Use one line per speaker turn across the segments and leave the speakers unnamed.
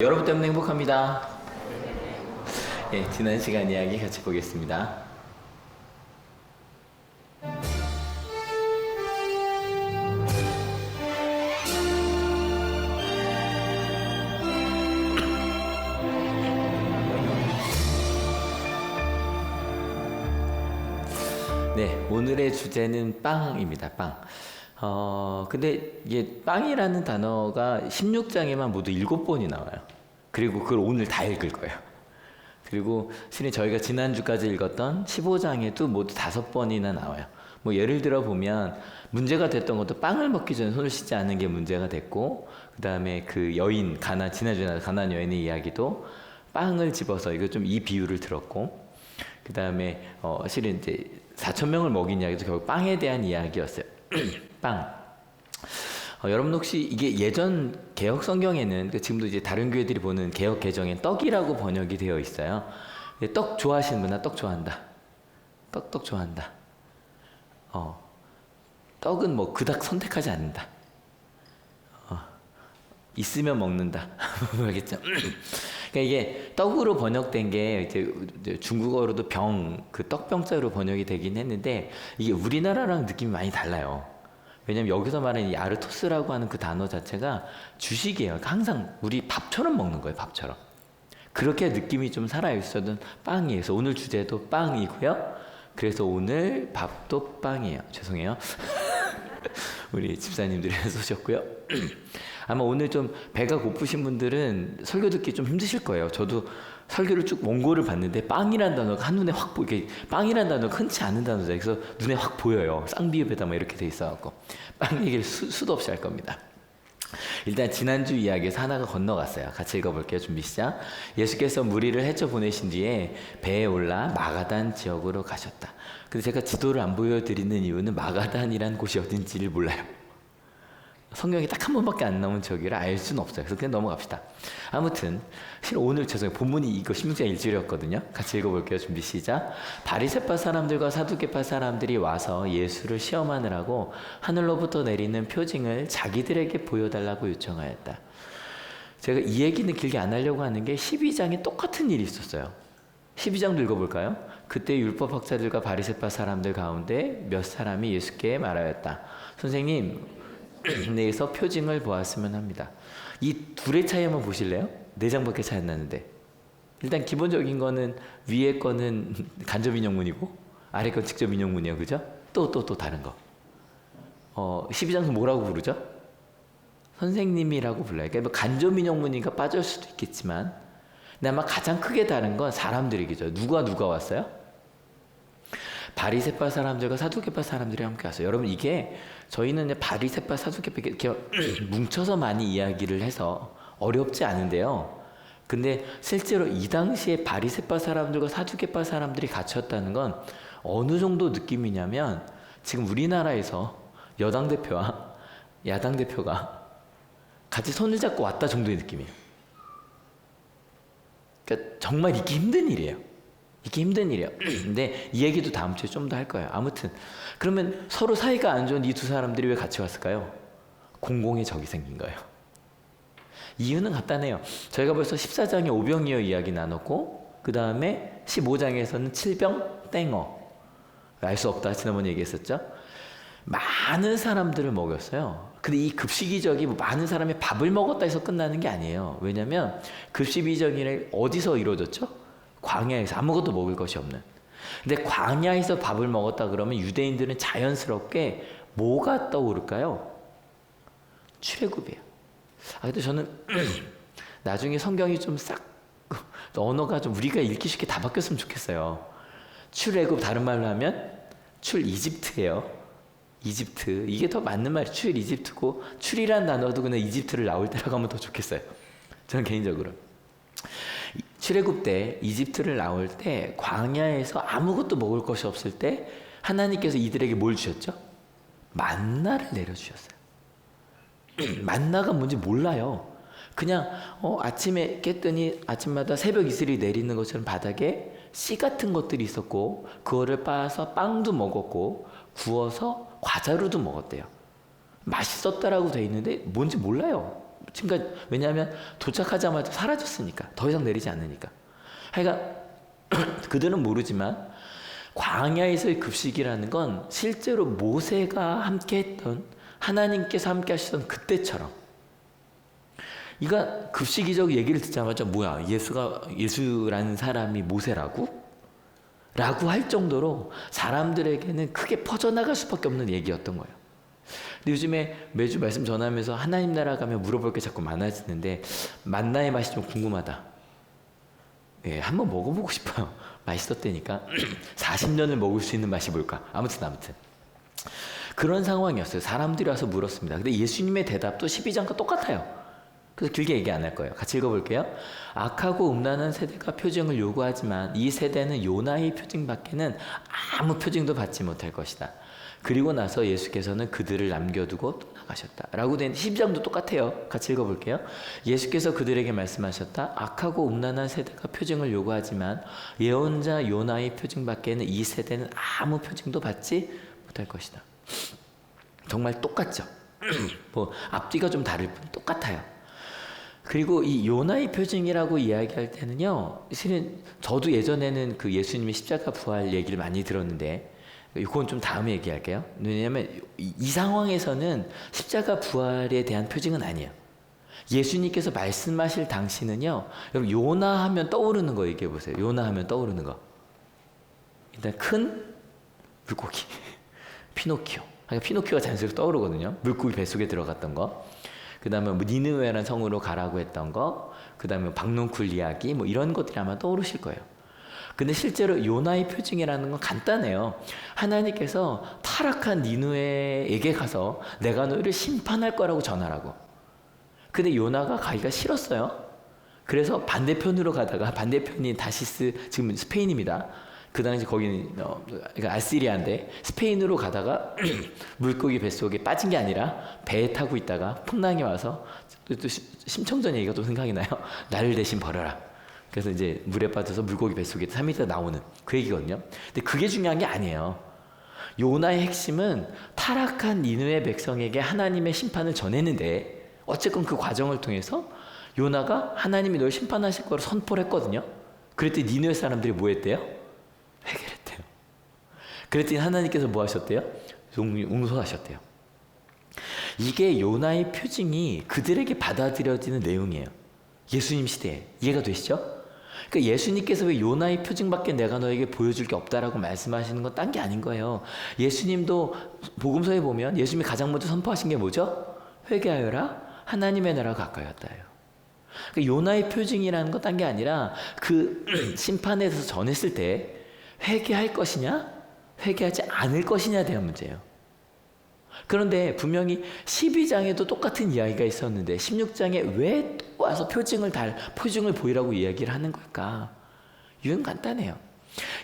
여러분 때문에 행복합니다. 예, 지난 시간 이야기 같이 보겠습니다. 네, 오늘의 주제는 빵입니다. 빵. 근데 이게 빵이라는 단어가 16장에만 모두 7번이 나와요. 그리고 그걸 오늘 다 읽을 거예요. 그리고 실은 저희가 지난주까지 읽었던 15장에도 모두 5번이나 나와요. 뭐 예를 들어 보면 문제가 됐던 것도 빵을 먹기 전에 손을 씻지 않는 게 문제가 됐고, 그 다음에 그 여인, 지난주에 가나안 여인의 이야기도 빵을 집어서 이거 좀 이 비유를 들었고, 그 다음에 실은 이제 4,000명을 먹인 이야기도 결국 빵에 대한 이야기였어요. 빵. 여러분 혹시 이게 예전 개혁 성경에는 지금도 이제 다른 교회들이 보는 개혁 개정엔 떡이라고 번역이 되어 있어요. 떡 좋아하시는 분, 나 떡 좋아한다. 떡 좋아한다. 떡은 뭐 그닥 선택하지 않는다. 있으면 먹는다. 알겠죠? 그러니까 이게 떡으로 번역된 게 이제 중국어로도 그 떡병자로 번역이 되긴 했는데 이게 우리나라랑 느낌이 많이 달라요. 왜냐면 여기서 말하는 이 아르토스라고 하는 그 단어 자체가 주식이에요. 그러니까 항상 우리 밥처럼 먹는 거예요. 밥처럼. 그렇게 느낌이 좀 살아있어도 빵이에요. 그래서 오늘 주제도 빵이고요. 그래서 오늘 밥도 빵이에요. 죄송해요. 우리 집사님들이 쏘셨고요. 아마 오늘 좀 배가 고프신 분들은 설교 듣기 좀 힘드실 거예요. 저도 설교를 쭉 원고를 봤는데 빵이란 단어가 한눈에 확 보이게, 빵이란 단어가 흔치 않은 단어죠. 그래서 눈에 확 보여요. 쌍비읍에다 뭐 이렇게 돼 있어갖고 빵 얘기를 수도 없이 할 겁니다. 일단 지난주 이야기에서 하나가 건너갔어요. 같이 읽어볼게요. 준비 시작. 예수께서 무리를 헤쳐 보내신 뒤에 배에 올라 마가단 지역으로 가셨다. 근데 제가 지도를 안 보여드리는 이유는 마가단이란 곳이 어딘지를 몰라요. 성경에 딱 한 번밖에 안 나온 저기라 알 수는 없어요. 그래서 그냥 넘어갑시다. 아무튼 실은 오늘 죄송해요. 본문이 이거 16장 1절이었거든요. 같이 읽어볼게요. 준비 시작. 바리새파 사람들과 사두개파 사람들이 와서 예수를 시험하느라고 하늘로부터 내리는 표징을 자기들에게 보여달라고 요청하였다. 제가 이 얘기는 길게 안 하려고 하는 게 12장에 똑같은 일이 있었어요. 12장도 읽어볼까요? 그때 율법학자들과 바리새파 사람들 가운데 몇 사람이 예수께 말하였다. 선생님, 내에서 표징을 보았으면 합니다. 이 둘의 차이 한번 보실래요? 4장밖에 차이 안 나는데. 일단 기본적인 거는 위에 거는 간접 인용문이고 아래 건 직접 인용문이에요. 그죠? 또 다른 거. 12장에서 뭐라고 부르죠? 선생님이라고 불러요. 그러니까 간접 인용문이니까 빠질 수도 있겠지만, 근데 아마 가장 크게 다른 건 사람들이겠죠. 누가 왔어요? 바리새파 사람들과 사두개파 사람들이 함께 왔어요. 여러분 이게 저희는 바리새파 사두개파 이렇게 뭉쳐서 많이 이야기를 해서 어렵지 않은데요. 근데 실제로 이 당시에 바리새파 사람들과 사두개파 사람들이 갇혔다는 건 어느 정도 느낌이냐면 지금 우리나라에서 여당 대표와 야당 대표가 같이 손을 잡고 왔다 정도의 느낌이에요. 그러니까 정말 있기 힘든 일이에요. 이게 힘든 일이에요. 근데 이 얘기도 다음 주에 좀 더 할 거예요. 아무튼 그러면 서로 사이가 안 좋은 이 두 사람들이 왜 같이 왔을까요? 공공의 적이 생긴 거예요. 이유는 간단해요. 저희가 벌써 14장에 오병이어 이야기 나눴고 그 다음에 15장에서는 칠병 땡어, 알 수 없다 지난번에 얘기했었죠. 많은 사람들을 먹였어요. 근데 이 급식이적이 많은 사람이 밥을 먹었다 해서 끝나는 게 아니에요. 왜냐하면 급식이적이 어디서 이루어졌죠? 광야에서 아무것도 먹을 것이 없는. 근데 광야에서 밥을 먹었다 그러면 유대인들은 자연스럽게 뭐가 떠오를까요? 출애굽이에요. 근데 저는 나중에 성경이 좀 싹 언어가 좀 우리가 읽기 쉽게 다 바뀌었으면 좋겠어요. 출애굽 다른 말로 하면 출 이집트예요. 이집트. 이게 더 맞는 말이 출 이집트고 출이란 단어도 그냥 이집트를 나올 때라고 하면 더 좋겠어요. 저는 개인적으로. 출애굽 때 이집트를 나올 때 광야에서 아무것도 먹을 것이 없을 때 하나님께서 이들에게 뭘 주셨죠? 만나를 내려주셨어요. 만나가 뭔지 몰라요. 그냥 아침에 깼더니 아침마다 새벽 이슬이 내리는 것처럼 바닥에 씨 같은 것들이 있었고 그거를 빻아서 빵도 먹었고 구워서 과자로도 먹었대요. 맛있었다라고 돼 있는데 뭔지 몰라요. 그러니까 왜냐하면 도착하자마자 사라졌으니까. 더 이상 내리지 않으니까. 하여간 그들은 모르지만 광야에서의 급식이라는 건 실제로 모세가 함께했던, 하나님께서 함께 하시던 그때처럼, 이가 급식이적 얘기를 듣자마자 뭐야, 예수라는 사람이 모세라고? 라고 할 정도로 사람들에게는 크게 퍼져나갈 수밖에 없는 얘기였던 거예요. 근데 요즘에 매주 말씀 전하면서 하나님 나라 가면 물어볼 게 자꾸 많아지는데, 만나의 맛이 좀 궁금하다. 예, 한번 먹어보고 싶어요. 맛있었다니까. 40년을 먹을 수 있는 맛이 뭘까? 아무튼 그런 상황이었어요. 사람들이 와서 물었습니다. 근데 예수님의 대답도 12장과 똑같아요. 그래서 길게 얘기 안 할 거예요. 같이 읽어볼게요. 악하고 음란한 세대가 표징을 요구하지만 이 세대는 요나의 표징밖에는 아무 표징도 받지 못할 것이다. 그리고 나서 예수께서는 그들을 남겨두고 떠나가셨다. 라고 된 12장도 똑같아요. 같이 읽어볼게요. 예수께서 그들에게 말씀하셨다. 악하고 음란한 세대가 표징을 요구하지만 예언자 요나의 표징밖에는 이 세대는 아무 표징도 받지 못할 것이다. 정말 똑같죠. 뭐 앞뒤가 좀 다를 뿐 똑같아요. 그리고 이 요나의 표징이라고 이야기할 때는요, 실은 저도 예전에는 그 예수님의 십자가 부활 얘기를 많이 들었는데, 이건 좀 다음에 얘기할게요. 왜냐하면 이 상황에서는 십자가 부활에 대한 표징은 아니에요. 예수님께서 말씀하실 당시는요, 여러분 요나 하면 떠오르는 거 얘기해 보세요. 요나 하면 떠오르는 거. 일단 큰 물고기, 피노키오. 그러니까 피노키오가 자연스럽게 떠오르거든요. 물고기 뱃속에 들어갔던 거. 그 다음에 뭐 니느웨라는 성으로 가라고 했던 거, 그 다음에 박농쿨 이야기, 뭐 이런 것들이 아마 떠오르실 거예요. 근데 실제로 요나의 표징이라는 건 간단해요. 하나님께서 타락한 니느웨에게 가서 내가 너희를 심판할 거라고 전하라고. 근데 요나가 가기가 싫었어요. 그래서 반대편으로 가다가, 반대편이 다시스, 지금 스페인입니다. 그 당시 거기는 그러니까 아시리아인데 스페인으로 가다가 물고기 뱃속에 빠진 게 아니라 배에 타고 있다가 풍랑이 와서 또 심청전 얘기가 또 생각이 나요. 나를 대신 버려라. 그래서 이제 물에 빠져서 물고기 뱃속에 3m 나오는 그 얘기거든요. 근데 그게 중요한 게 아니에요. 요나의 핵심은 타락한 니느웨 백성에게 하나님의 심판을 전했는데, 어쨌건 그 과정을 통해서 요나가 하나님이 널 심판하실 거로 선포를 했거든요. 그랬더니 니느웨 사람들이 뭐 했대요? 회개를 했대요. 그랬더니 하나님께서 뭐 하셨대요? 용서하셨대요. 이게 요나의 표징이 그들에게 받아들여지는 내용이에요. 예수님 시대에. 이해가 되시죠? 그러니까 예수님께서 왜 요나의 표징밖에 내가 너에게 보여줄 게 없다라고 말씀하시는 건 딴 게 아닌 거예요. 예수님도 복음서에 보면 예수님이 가장 먼저 선포하신 게 뭐죠? 회개하여라, 하나님의 나라가 가까이 왔다예요. 그러니까 요나의 표징이라는 건 딴 게 아니라 그 심판에 대해서 전했을 때 회개할 것이냐, 회개하지 않을 것이냐에 대한 문제예요. 그런데 분명히 12장에도 똑같은 이야기가 있었는데 16장에 왜 또 와서 표징을 보이라고 이야기를 하는 걸까? 이유는 간단해요.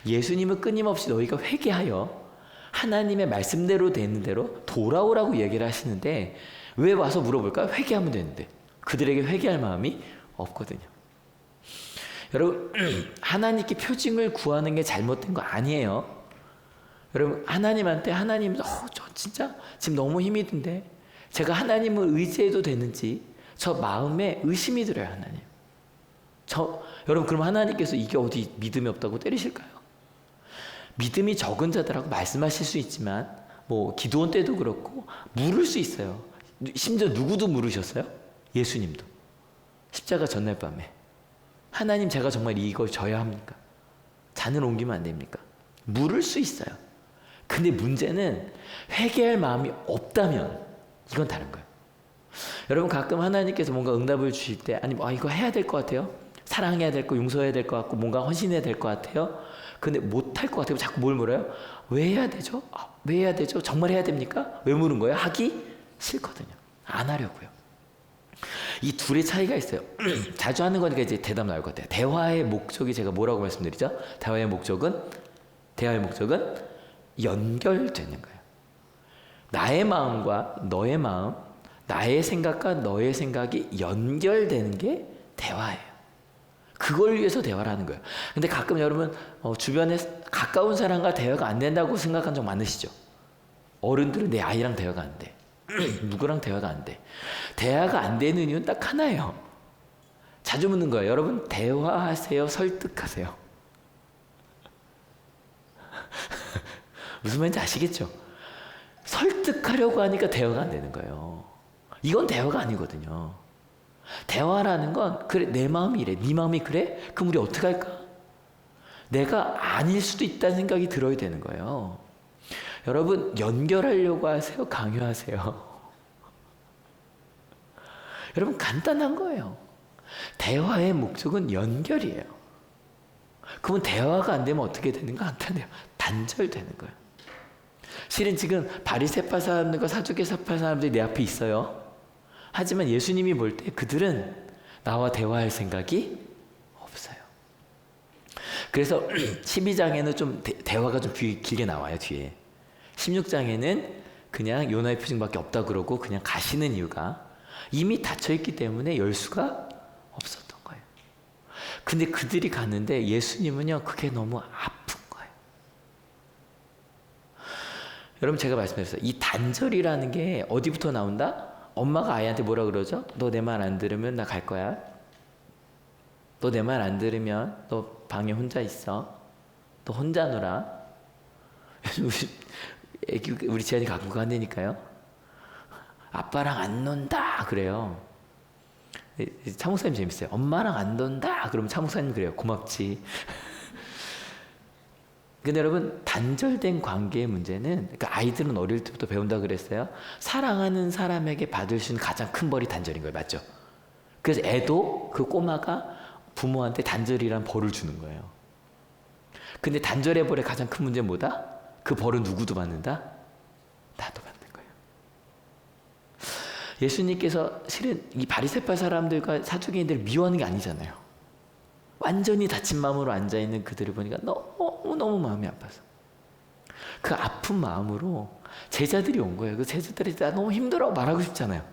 예수님은 끊임없이 너희가 회개하여 하나님의 말씀대로 되는 대로 돌아오라고 이야기를 하시는데, 왜 와서 물어볼까? 회개하면 되는데 그들에게 회개할 마음이 없거든요. 여러분, 하나님께 표징을 구하는 게 잘못된 거 아니에요. 여러분, 하나님한테 저 진짜 지금 너무 힘이 든데 제가 하나님을 의지해도 되는지 저 마음에 의심이 들어요. 하나님. 여러분, 그럼 하나님께서 이게 어디 믿음이 없다고 때리실까요? 믿음이 적은 자들하고 말씀하실 수 있지만, 뭐 기도원 때도 그렇고 물을 수 있어요. 심지어 누구도 물으셨어요? 예수님도. 십자가 전날 밤에 하나님, 제가 정말 이걸 져야 합니까? 잔을 옮기면 안 됩니까? 물을 수 있어요. 근데 문제는 회개할 마음이 없다면 이건 다른 거예요. 여러분, 가끔 하나님께서 뭔가 응답을 주실 때, 아니 이거 해야 될 것 같아요. 사랑해야 될 거, 용서해야 될 것 같고, 뭔가 헌신해야 될 것 같아요. 근데 못할 것 같아요. 자꾸 뭘 물어요? 왜 해야 되죠? 왜 해야 되죠? 정말 해야 됩니까? 왜 물은 거예요? 하기 싫거든요. 안 하려고요. 이 둘의 차이가 있어요. 자주 하는 거니까 이제 대답 나올 것 같아요. 대화의 목적이, 제가 뭐라고 말씀드리죠? 대화의 목적은 연결되는 거예요. 나의 마음과 너의 마음, 나의 생각과 너의 생각이 연결되는 게 대화예요. 그걸 위해서 대화를 하는 거예요. 근데 가끔 여러분, 주변에 가까운 사람과 대화가 안 된다고 생각한 적 많으시죠? 어른들은 내 아이랑 대화가 안 돼. 누구랑 대화가 안 돼. 대화가 안 되는 이유는 딱 하나예요. 자주 묻는 거예요. 여러분, 대화하세요? 설득하세요? 무슨 말인지 아시겠죠? 설득하려고 하니까 대화가 안 되는 거예요. 이건 대화가 아니거든요. 대화라는 건, 그래, 내 마음이 이래. 네 마음이 그래? 그럼 우리 어떻게 할까? 내가 아닐 수도 있다는 생각이 들어야 되는 거예요. 여러분, 연결하려고 하세요? 강요하세요? 여러분, 간단한 거예요. 대화의 목적은 연결이에요. 그러면 대화가 안 되면 어떻게 되는가? 간단해요. 단절되는 거예요. 실은 지금 바리새파 사람들과 사두개파 사람들이 내 앞에 있어요. 하지만 예수님이 볼 때 그들은 나와 대화할 생각이 없어요. 그래서 12장에는 좀 대화가 좀 길게 나와요, 뒤에. 16장에는 그냥 요나의 표징밖에 없다 그러고 그냥 가시는 이유가 이미 닫혀있기 때문에 열 수가 없었던 거예요. 근데 그들이 가는데 예수님은요, 그게 너무 아픈 거예요. 여러분, 제가 말씀드렸어요. 이 단절이라는 게 어디부터 나온다? 엄마가 아이한테 뭐라 그러죠? 너 내 말 안 들으면 나 갈 거야. 너 내 말 안 들으면 너 방에 혼자 있어. 너 혼자 놀아. 우리 지안이 갖고 간다니까요. 아빠랑 안 논다 그래요. 차목사님 재밌어요. 엄마랑 안 논다 그러면 차목사님 그래요. 고맙지. 근데 여러분, 단절된 관계의 문제는, 그러니까 아이들은 어릴 때부터 배운다 그랬어요. 사랑하는 사람에게 받을 수 있는 가장 큰 벌이 단절인 거예요. 맞죠? 그래서 애도 그 꼬마가 부모한테 단절이란 벌을 주는 거예요. 근데 단절의 벌의 가장 큰 문제는 뭐다? 그 벌은 누구도 받는다? 나도 받는 거예요. 예수님께서 실은 이 바리새파 사람들과 사두개인들을 미워하는 게 아니잖아요. 완전히 다친 마음으로 앉아있는 그들을 보니까 너무 마음이 아파서 그 아픈 마음으로 제자들이 온 거예요. 그 제자들이 나 너무 힘들어 말하고 싶잖아요.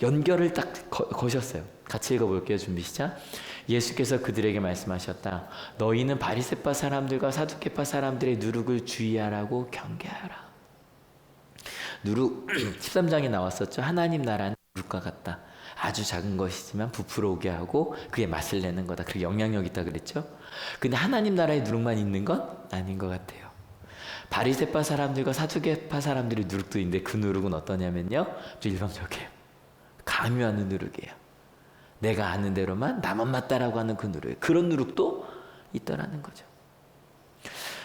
연결을 딱 거셨어요. 같이 읽어볼게요. 준비 시작. 예수께서 그들에게 말씀하셨다. 너희는 바리새파 사람들과 사두개파 사람들의 누룩을 주의하라고 경계하라. 누룩 13장에 나왔었죠. 하나님 나라는 누룩과 같다. 아주 작은 것이지만 부풀어 오게 하고 그게 맛을 내는 거다. 그리고 영향력 있다 그랬죠. 근데 하나님 나라에 누룩만 있는 건 아닌 것 같아요. 바리새파 사람들과 사두개파 사람들의 누룩도 있는데 그 누룩은 어떠냐면요, 좀 일방적이에요. 강요하는 누룩이에요. 내가 아는 대로만 나만 맞다라고 하는 그 누룩, 그런 누룩도 있더라는 거죠.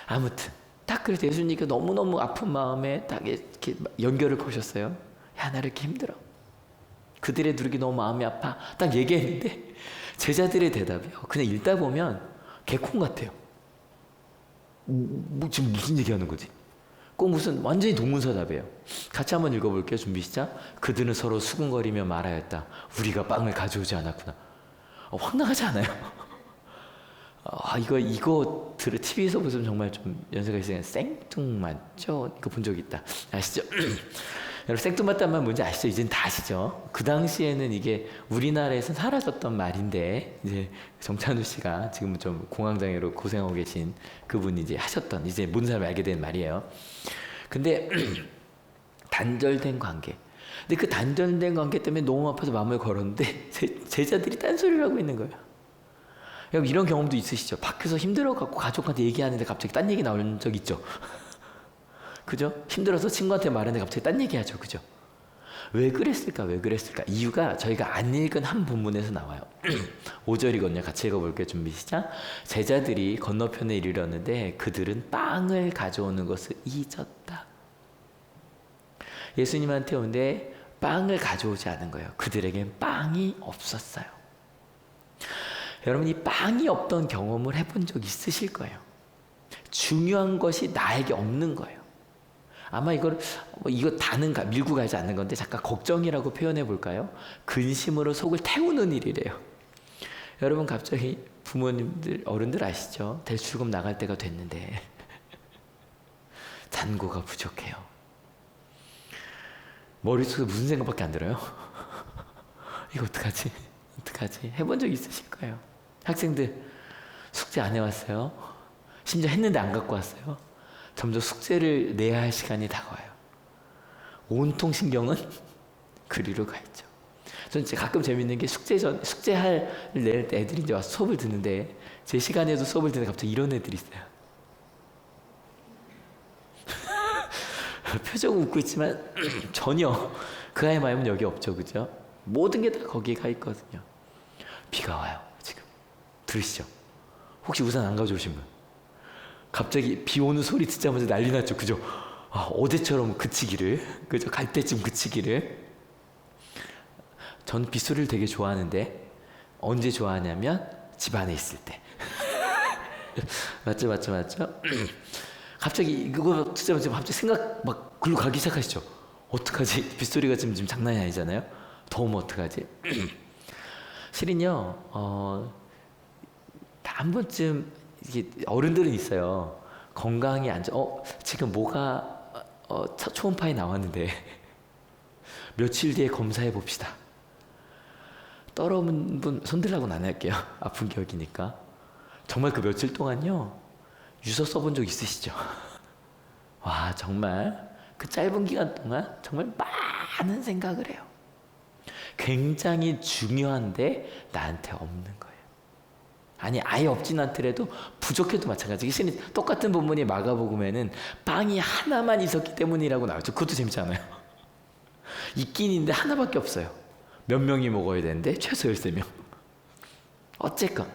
아무튼 딱 그래서 예수님께 너무너무 아픈 마음에 딱 이렇게 연결을 거셨어요. 야, 나 이렇게 힘들어. 그들의 누룩이 너무 마음이 아파. 딱 얘기했는데 제자들의 대답이요, 그냥 읽다 보면 개콘 같아요. 지금 무슨 얘기하는 거지? 꼭 무슨 완전히 동문서답이에요. 같이 한번 읽어볼게요. 준비 시작. 그들은 서로 수군거리며 말하였다. 우리가 빵을 가져오지 않았구나. 황당하지 않아요? 이거 TV에서 보시면 정말 좀 연세가 있으니까 생뚱맞죠? 이거 본 적 있다. 아시죠? 여러분, 생뚱맞다는 말 뭔지 아시죠? 이젠 다 아시죠? 그 당시에는 이게 우리나라에서 사라졌던 말인데, 이제 정찬우 씨가 지금 좀 공황장애로 고생하고 계신 그분이 이제 하셨던, 이제 모든 사람이 알게 된 말이에요. 근데 단절된 관계. 근데 그 단절된 관계 때문에 너무 아파서 마음을 걸었는데 제자들이 딴소리를 하고 있는 거예요. 여러분, 이런 경험도 있으시죠? 밖에서 힘들어갖고 가족한테 얘기하는데 갑자기 딴 얘기 나오는 적 있죠? 그죠? 힘들어서 친구한테 말하는데 갑자기 딴 얘기하죠. 그죠? 왜 그랬을까? 이유가 저희가 안 읽은 한 본문에서 나와요. 5절이거든요. 같이 읽어볼게요. 준비 시작. 제자들이 건너편에 이르렀는데 그들은 빵을 가져오는 것을 잊었다. 예수님한테 오는데 빵을 가져오지 않은 거예요. 그들에겐 빵이 없었어요. 여러분, 이 빵이 없던 경험을 해본 적 있으실 거예요. 중요한 것이 나에게 없는 거예요. 아마 이거 다는 밀고 가지 않는 건데 잠깐 걱정이라고 표현해 볼까요? 근심으로 속을 태우는 일이래요. 여러분, 갑자기 부모님들, 어른들 아시죠? 대출금 나갈 때가 됐는데 잔고가 부족해요. 머릿속에 무슨 생각밖에 안 들어요? 이거 어떡하지? 해본 적 있으실 거예요. 학생들 숙제 안 해왔어요? 심지어 했는데 안 갖고 왔어요? 점점 숙제를 내야 할 시간이 다가와요. 온통 신경은 그리로 가 있죠. 전 진짜 가끔 재밌는 게 숙제할 낼 때 애들이 이제 와서 수업을 듣는데 제 시간에도 수업을 듣는데 갑자기 이런 애들이 있어요. 표정은 웃고 있지만 전혀 그 아이의 마음은 여기 없죠, 그죠? 모든 게 다 거기에 가 있거든요. 비가 와요, 지금. 들으시죠? 혹시 우산 안 가져오신 분? 갑자기 비 오는 소리 듣자마자 난리 났죠, 그죠? 아, 어제처럼 그치기를, 그죠? 갈 때쯤 그치기를. 전 빗소리를 되게 좋아하는데 언제 좋아하냐면 집 안에 있을 때. 맞죠? 갑자기 그거 듣자마자 갑자기 생각 막 글로 가기 시작하시죠. 어떡하지? 빗소리가 지금 장난이 아니잖아요. 더우면 어떡하지? 실은요, 한 번쯤 이게 어른들은 있어요. 건강이 안 좋아. 지금 뭐가 초음파에 나왔는데 며칠 뒤에 검사해 봅시다. 떨어온 분 손들라고는 안 할게요. 아픈 기억이니까. 정말 그 며칠 동안요 유서 써본 적 있으시죠? 와, 정말 그 짧은 기간 동안 정말 많은 생각을 해요. 굉장히 중요한데 나한테 없는 거예요. 아니, 아예 없진 않더라도 부족해도 마찬가지. 똑같은 본문이 마가복음에는 빵이 하나만 있었기 때문이라고 나오죠. 그것도 재밌잖아요. 있긴 있는데 하나밖에 없어요. 몇 명이 먹어야 되는데 최소 13명. 어쨌건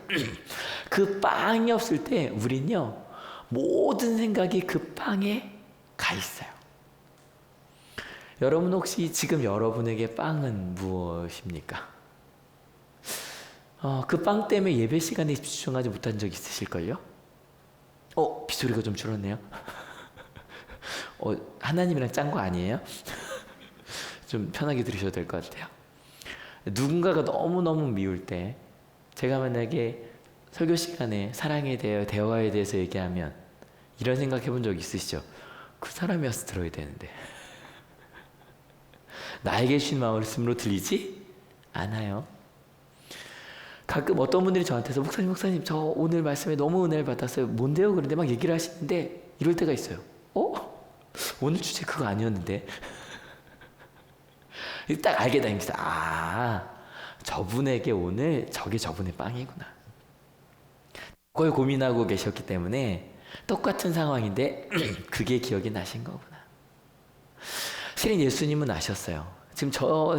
그 빵이 없을 때 우린요 모든 생각이 그 빵에 가 있어요. 여러분 혹시 지금 여러분에게 빵은 무엇입니까? 그 빵 때문에 예배 시간에 집중하지 못한 적 있으실걸요? 빗소리가 좀 줄었네요. 하나님이랑 짠 거 아니에요? 좀 편하게 들으셔도 될 것 같아요. 누군가가 너무너무 미울 때 제가 만약에 설교 시간에 사랑에 대해 대화에 대해서 얘기하면 이런 생각 해본 적 있으시죠? 그 사람이어서 들어야 되는데 나에게 주신 말씀으로 들리지 않아요. 가끔 어떤 분들이 저한테서 목사님 저 오늘 말씀에 너무 은혜를 받았어요. 뭔데요? 그런데 막 얘기를 하시는데 이럴 때가 있어요. 오늘 주제 그거 아니었는데 딱 알게 됩니다. 저분에게 오늘 저게 저분의 빵이구나. 그걸 고민하고 계셨기 때문에 똑같은 상황인데 그게 기억이 나신 거구나. 실은 예수님은 아셨어요. 지금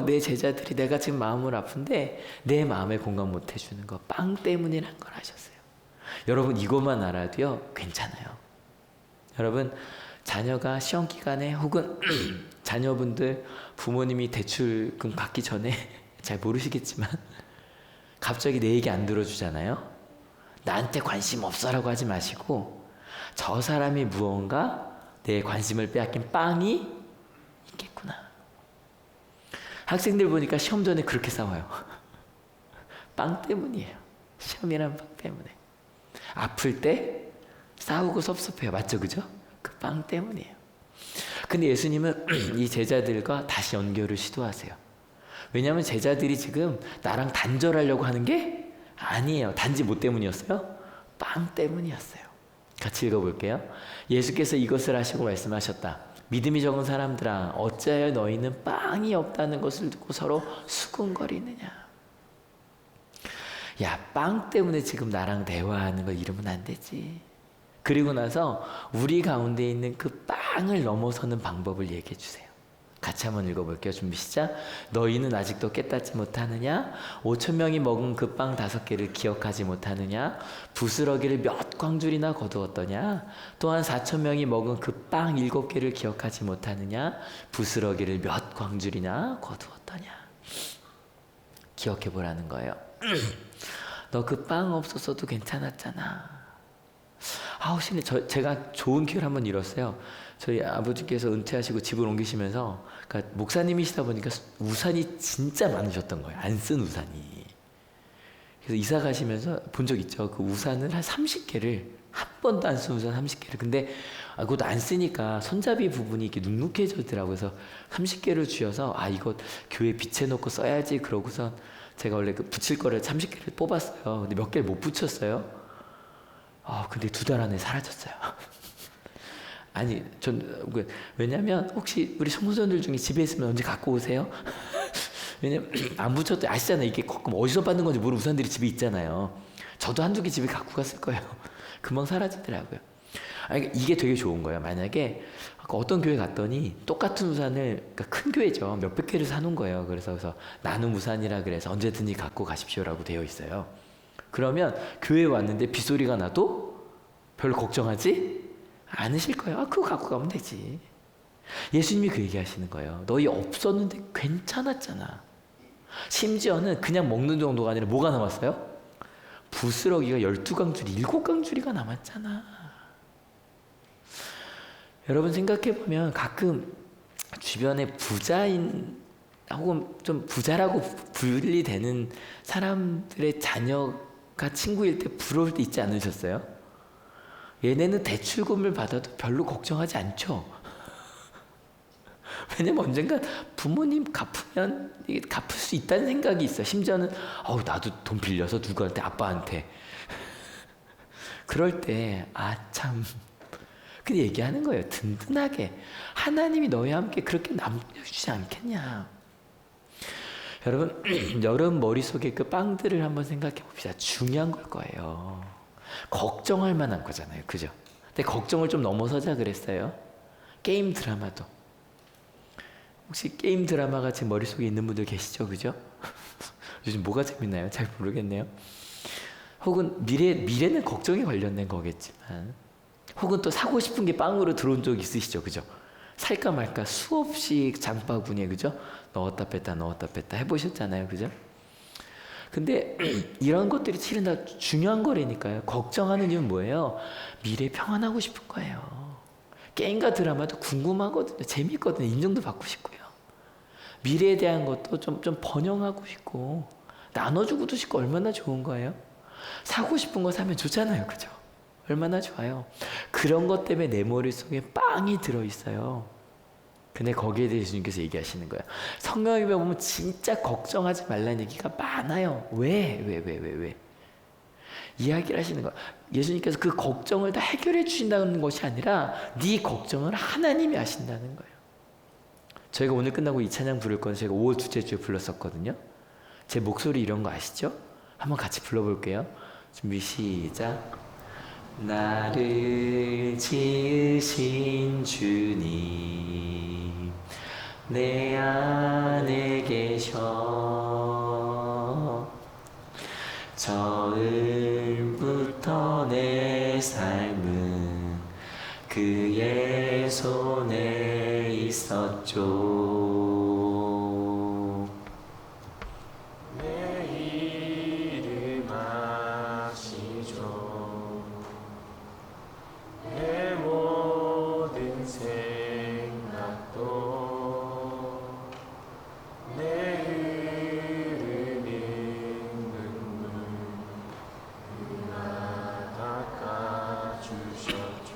내 제자들이 내가 지금 마음을 아픈데 내 마음에 공감 못 해주는 거 빵 때문이란 걸 아셨어요. 여러분 이것만 알아도요 괜찮아요. 여러분 자녀가 시험 기간에 혹은 자녀분들 부모님이 대출금 받기 전에 잘 모르시겠지만 갑자기 내 얘기 안 들어주잖아요. 나한테 관심 없어라고 하지 마시고 저 사람이 무언가 내 관심을 빼앗긴 빵이 있겠구나. 학생들 보니까 시험 전에 그렇게 싸워요. 빵 때문이에요. 시험이란 빵 때문에. 아플 때 싸우고 섭섭해요. 맞죠? 그죠? 그 빵 때문이에요. 근데 예수님은 이 제자들과 다시 연결을 시도하세요. 왜냐하면 제자들이 지금 나랑 단절하려고 하는 게 아니에요. 단지 뭐 때문이었어요? 빵 때문이었어요. 같이 읽어볼게요. 예수께서 이것을 하시고 말씀하셨다. 믿음이 적은 사람들아, 어찌하여 너희는 빵이 없다는 것을 듣고 서로 수군거리느냐. 야, 빵 때문에 지금 나랑 대화하는 걸 이러면 안 되지. 그리고 나서 우리 가운데 있는 그 빵을 넘어서는 방법을 얘기해 주세요. 같이 한번 읽어볼게요. 준비 시작. 너희는 아직도 깨닫지 못하느냐? 5,000명이 먹은 그 빵 5개를 기억하지 못하느냐? 부스러기를 몇 광줄이나 거두었더냐? 또한 4,000명이 먹은 그 빵 7개를 기억하지 못하느냐? 부스러기를 몇 광줄이나 거두었더냐? 기억해 보라는 거예요. 너 그 빵 없었어도 괜찮았잖아. 신이 제가 좋은 기회를 한번 잃었어요. 저희 아버지께서 은퇴하시고 집을 옮기시면서, 그러니까 목사님이시다 보니까 우산이 진짜 많으셨던 거예요. 안 쓴 우산이. 그래서 이사 가시면서 본 적 있죠. 그 우산을 한 30개를, 한 번도 안 쓴 우산 30개를. 근데 그것도 안 쓰니까 손잡이 부분이 이렇게 눅눅해지더라고요. 그래서 30개를 주셔서 이거 교회 비춰놓고 써야지. 그러고서 제가 원래 그 붙일 거를 30개를 뽑았어요. 근데 몇 개를 못 붙였어요. 근데 2달 안에 사라졌어요. 아니, 왜냐면 혹시 우리 청소년들 중에 집에 있으면 언제 갖고 오세요? 왜냐면 안 붙여도 아시잖아요. 이게 가끔 어디서 받는 건지 모르는 우산들이 집에 있잖아요. 저도 한두 개 집에 갖고 갔을 거예요. 금방 사라지더라고요. 아니, 이게 되게 좋은 거예요. 만약에 어떤 교회 갔더니 똑같은 우산을, 그러니까 큰 교회죠. 몇백 개를 사놓은 거예요. 그래서 나눔 우산이라 그래서 언제든지 갖고 가십시오라고 되어 있어요. 그러면 교회에 왔는데 빗소리가 나도 별로 걱정하지 않으실 거예요. 아, 그거 갖고 가면 되지. 예수님이 그 얘기 하시는 거예요. 너희 없었는데 괜찮았잖아. 심지어는 그냥 먹는 정도가 아니라 뭐가 남았어요? 부스러기가 12강줄이 7강줄이가 남았잖아. 여러분 생각해보면 가끔 주변에 부자인 혹은 좀 부자라고 분리되는 사람들의 자녀가 친구일 때 부러울 때 있지 않으셨어요? 얘네는 대출금을 받아도 별로 걱정하지 않죠. 왜냐면 언젠가 부모님 갚으면 이게 갚을 수 있다는 생각이 있어. 심지어는 나도 돈 빌려서 누구한테 아빠한테 그럴 때 참 근데 얘기하는 거예요. 든든하게 하나님이 너희와 함께 그렇게 남겨주지 않겠냐. 여러분 여러분 머릿속에 그 빵들을 한번 생각해 봅시다. 중요한 걸 거예요. 걱정할 만한 거잖아요. 그죠? 근데 걱정을 좀 넘어서자 그랬어요. 게임 드라마도 혹시 게임 드라마가 제 머릿속에 있는 분들 계시죠? 그죠? 요즘 뭐가 재밌나요? 잘 모르겠네요. 혹은 미래는 걱정에 관련된 거겠지만 혹은 또 사고 싶은 게 빵으로 들어온 적 있으시죠? 그죠? 살까 말까 수없이 장바구니에 그죠? 넣었다 뺐다 해보셨잖아요. 그죠? 근데 이런 것들이 실은 다 중요한 거라니까요. 걱정하는 이유는 뭐예요? 미래 평안하고 싶은 거예요. 게임과 드라마도 궁금하거든요. 재밌거든요. 인정도 받고 싶고요. 미래에 대한 것도 좀 번영하고 싶고 나눠주고도 싶고 얼마나 좋은 거예요. 사고 싶은 거 사면 좋잖아요. 그죠? 얼마나 좋아요. 그런 것 때문에 내 머릿속에 빵이 들어있어요. 근데 거기에 대해 주님께서 얘기하시는 거예요. 성경에 보면 진짜 걱정하지 말라는 얘기가 많아요. 왜? 이야기를 하시는 거예요. 예수님께서 그 걱정을 다 해결해 주신다는 것이 아니라 네 걱정을 하나님이 하신다는 거예요. 저희가 오늘 끝나고 이 찬양 부를 건 제가 5월 둘째 주에 불렀었거든요. 제 목소리 이런 거 아시죠? 한번 같이 불러볼게요. 준비 시작. 나를 지으신 주님 내 안에 계셔 처음부터 내 삶은 그의 손에 있었죠.
내 이름 아시죠. 내 모든 생각도 내 흐르는 눈물 다 닦아주셨죠.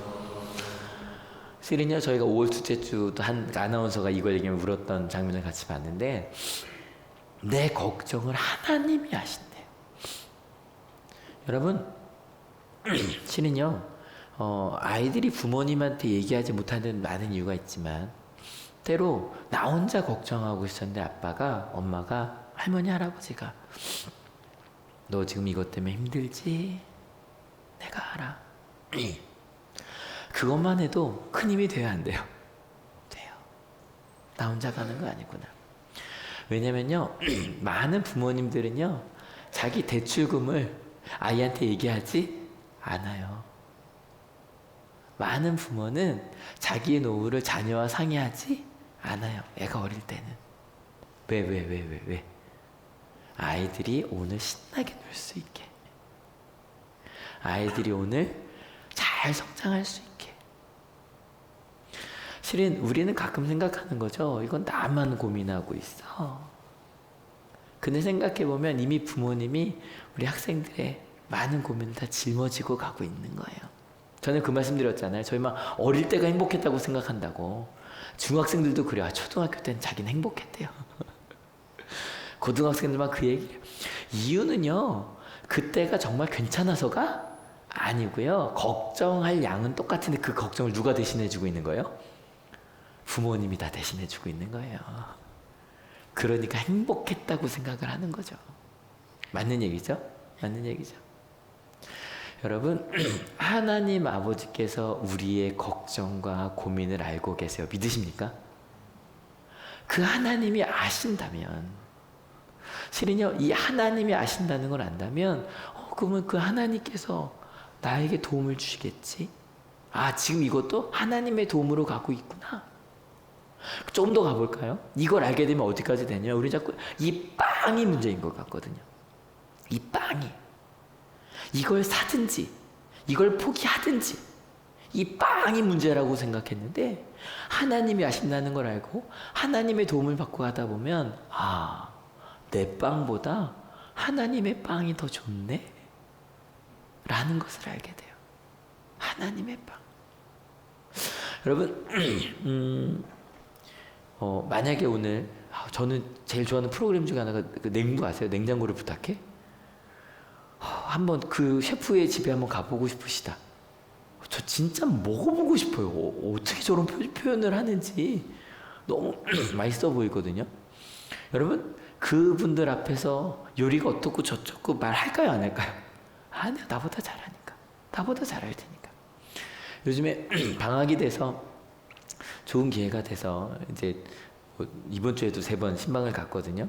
실은요 저희가 5월 둘째 주도 한 아나운서가 이걸 얘기하면 울었던 장면을 같이 봤는데 내 걱정을 하나님이 하신대요. 여러분 실은요 아이들이 부모님한테 얘기하지 못하는 많은 이유가 있지만 때로 나 혼자 걱정하고 있었는데 아빠가 엄마가 할머니 할아버지가 너 지금 이것 때문에 힘들지? 내가 알아. 그것만 해도 큰 힘이 돼야 안 돼요? 돼요. 나 혼자 가는 거 아니구나. 왜냐면요 많은 부모님들은요 자기 대출금을 아이한테 얘기하지 않아요. 많은 부모는 자기의 노후를 자녀와 상의하지 않아요. 애가 어릴 때는. 왜? 아이들이 오늘 신나게 놀 수 있게. 아이들이 오늘 잘 성장할 수 있게. 실은 우리는 가끔 생각하는 거죠. 이건 나만 고민하고 있어. 근데 생각해보면 이미 부모님이 우리 학생들의 많은 고민을 다 짊어지고 가고 있는 거예요. 저는 그 말씀 드렸잖아요. 저희 막 어릴 때가 행복했다고 생각한다고. 중학생들도 그래요. 초등학교 때는 자기는 행복했대요. 고등학생들만 그 얘기해요. 이유는요. 그때가 정말 괜찮아서가 아니고요. 걱정할 양은 똑같은데 그 걱정을 누가 대신해주고 있는 거예요? 부모님이 다 대신해주고 있는 거예요. 그러니까 행복했다고 생각을 하는 거죠. 맞는 얘기죠? 맞는 얘기죠. 여러분, 하나님 아버지께서 우리의 걱정과 고민을 알고 계세요. 믿으십니까? 그 하나님이 아신다면, 실은요, 이 하나님이 아신다는 걸 안다면, 그러면 그 하나님께서 나에게 도움을 주시겠지? 아, 지금 이것도 하나님의 도움으로 가고 있구나. 좀 더 가볼까요? 이걸 알게 되면 어디까지 되냐? 우리 자꾸 이 빵이 문제인 것 같거든요. 이 빵이. 이걸 사든지, 이걸 포기하든지, 이 빵이 문제라고 생각했는데, 하나님이 아신다는 걸 알고, 하나님의 도움을 받고 가다 보면, 아, 내 빵보다 하나님의 빵이 더 좋네? 라는 것을 알게 돼요. 하나님의 빵. 여러분, 만약에 오늘, 저는 제일 좋아하는 프로그램 중에 하나가 그 냉부 아세요? 냉장고를 부탁해? 한번 그 셰프의 집에 한번 가보고 싶으시다. 저 진짜 먹어보고 싶어요. 어떻게 저런 표현을 하는지 너무 맛있어 보이거든요. 여러분, 그분들 앞에서 요리가 어떻고 저쩌고 말할까요? 안 할까요? 아니요, 나보다 잘하니까. 나보다 잘할 테니까. 요즘에 방학이 돼서 좋은 기회가 돼서 이제 이번 주에도 3번 신방을 갔거든요.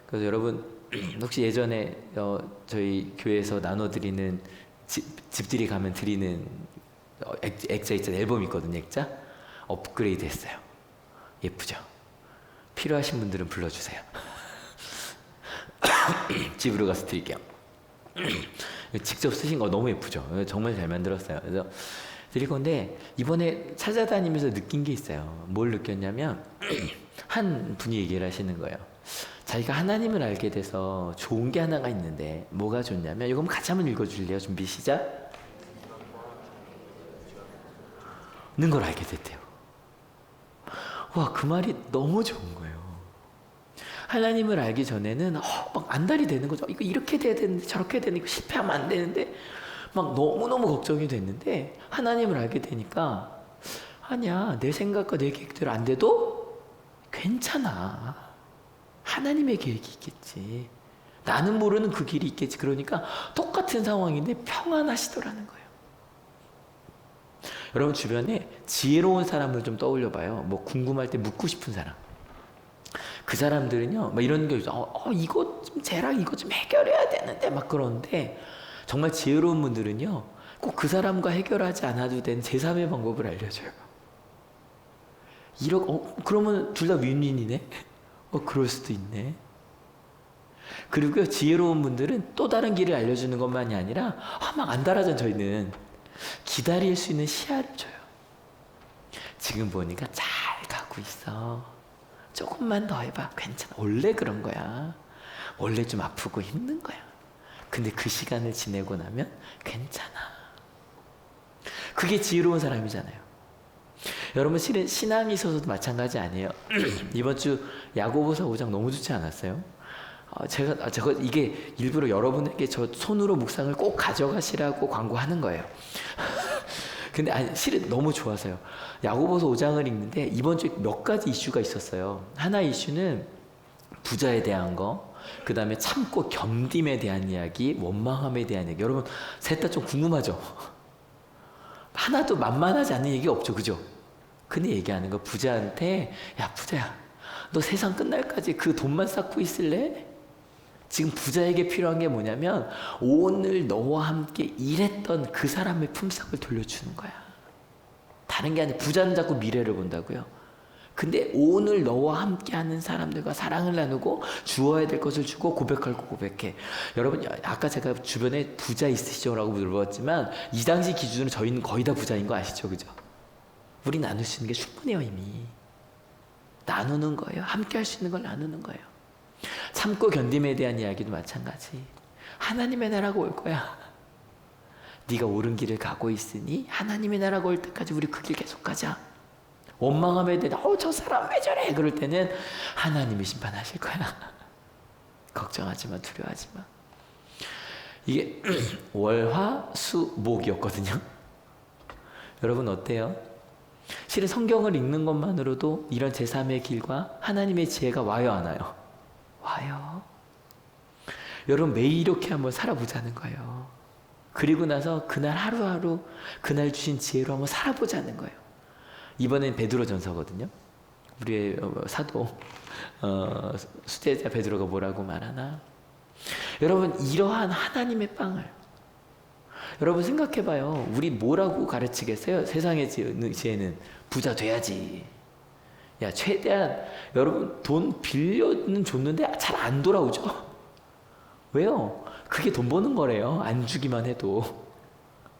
그래서 여러분, 혹시 예전에 저희 교회에서 나눠드리는 집들이 가면 드리는 액자 있잖아요. 앨범 있거든요. 액자 업그레이드 했어요. 예쁘죠? 필요하신 분들은 불러주세요. 집으로 가서 드릴게요. 직접 쓰신 거 너무 예쁘죠? 정말 잘 만들었어요. 그래서 드릴 건데, 이번에 찾아다니면서 느낀 게 있어요. 뭘 느꼈냐면 한 분이 얘기를 하시는 거예요. 자기가 하나님을 알게 돼서 좋은 게 하나가 있는데, 뭐가 좋냐면, 이거 같이 한번 읽어줄래요? 준비 시작. 는 걸 알게 됐대요. 와, 그 말이 너무 좋은 거예요. 하나님을 알기 전에는 막 안달이 되는 거죠. 이거 이렇게 돼야 되는데, 저렇게 해야 되는데, 이거 실패하면 안 되는데, 막 너무너무 걱정이 됐는데, 하나님을 알게 되니까, 아니야, 내 생각과 내 계획대로 안 돼도 괜찮아. 하나님의 계획이 있겠지. 나는 모르는 그 길이 있겠지. 그러니까 똑같은 상황인데 평안하시더라는 거예요. 여러분, 주변에 지혜로운 사람을 좀 떠올려 봐요. 뭐 궁금할 때 묻고 싶은 사람. 그 사람들은요, 막 이런 게 있어. 이거 좀 쟤랑 이거 좀 해결해야 되는데 막 그러는데, 정말 지혜로운 분들은요, 꼭 그 사람과 해결하지 않아도 되는 제3의 방법을 알려줘요. 그러면 둘 다 윈윈이네? 그럴 수도 있네. 그리고 지혜로운 분들은 또 다른 길을 알려주는 것만이 아니라, 막 안달하잖아, 저희는. 기다릴 수 있는 시야를 줘요. 지금 보니까 잘 가고 있어. 조금만 더 해봐. 괜찮아. 원래 그런 거야. 원래 좀 아프고 힘든 거야. 근데 그 시간을 지내고 나면 괜찮아. 그게 지혜로운 사람이잖아요. 여러분, 실은 신앙이 있어서도 마찬가지 아니에요? 이번 주 야고보서 5장 너무 좋지 않았어요? 제가 이게 일부러 여러분에게 저 손으로 묵상을 꼭 가져가시라고 광고하는 거예요. 근데 실은 너무 좋아서요. 야고보서 5장을 읽는데 이번 주에 몇 가지 이슈가 있었어요. 하나 이슈는 부자에 대한 거, 그 다음에 참고 견딤에 대한 이야기, 원망함에 대한 얘기. 여러분, 셋 다 좀 궁금하죠? 하나도 만만하지 않은 얘기 없죠, 그죠? 근데 얘기하는 거, 부자한테, 야, 부자야, 너 세상 끝날까지 그 돈만 쌓고 있을래? 지금 부자에게 필요한 게 뭐냐면, 오늘 너와 함께 일했던 그 사람의 품삯을 돌려주는 거야. 다른 게 아니라, 부자는 자꾸 미래를 본다고요. 근데 오늘 너와 함께 하는 사람들과 사랑을 나누고, 주어야 될 것을 주고, 고백할 거 고백해. 여러분, 아까 제가 주변에 부자 있으시죠? 라고 물어봤지만, 이 당시 기준으로 저희는 거의 다 부자인 거 아시죠? 그죠? 우리 나눌 수 있는 게 충분해요, 이미. 나누는 거예요. 함께 할 수 있는 걸 나누는 거예요. 참고 견딤에 대한 이야기도 마찬가지. 하나님의 나라가 올 거야. 네가 옳은 길을 가고 있으니 하나님의 나라가 올 때까지 우리 그 길 계속 가자. 원망함에 대해 저 사람 왜 저래? 그럴 때는 하나님이 심판하실 거야. 걱정하지 마, 두려워하지 마. 이게 월화수목이었거든요. 여러분 어때요? 실은 성경을 읽는 것만으로도 이런 제3의 길과 하나님의 지혜가 와요, 안 와요? 와요. 여러분 매일 이렇게 한번 살아보자는 거예요. 그리고 나서 그날 하루하루 그날 주신 지혜로 한번 살아보자는 거예요. 이번엔 베드로전서거든요. 우리의 사도 수제자 베드로가 뭐라고 말하나? 여러분 이러한 하나님의 빵을 여러분 생각해봐요. 우리 뭐라고 가르치겠어요? 세상의 지혜는 부자 돼야지. 야 최대한 여러분 돈 빌려는 줬는데 잘 안 돌아오죠? 왜요? 그게 돈 버는 거래요. 안 주기만 해도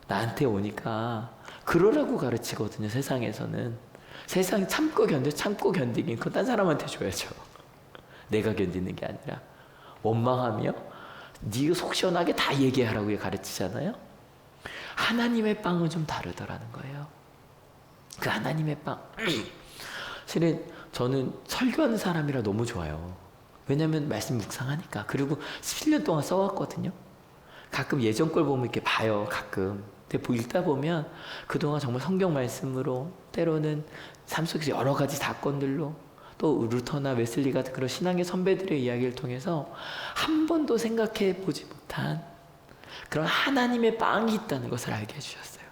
나한테 오니까 그러라고 가르치거든요. 세상에서는 세상이 참고 견디긴 그건 딴 사람한테 줘야죠. 내가 견디는 게 아니라 원망하며 네가 속 시원하게 다 얘기하라고 가르치잖아요. 하나님의 빵은 좀 다르더라는 거예요. 그 하나님의 빵 실은 저는 설교하는 사람이라 너무 좋아요. 왜냐면 말씀 묵상하니까. 그리고 17년 동안 써왔거든요. 가끔 예전 걸 보면 이렇게 봐요. 가끔. 근데 읽다 보면 그동안 정말 성경 말씀으로 때로는 삶 속에서 여러 가지 사건들로 또 루터나 웨슬리 같은 그런 신앙의 선배들의 이야기를 통해서 한 번도 생각해 보지 못한 그런 하나님의 빵이 있다는 것을 알게 해주셨어요.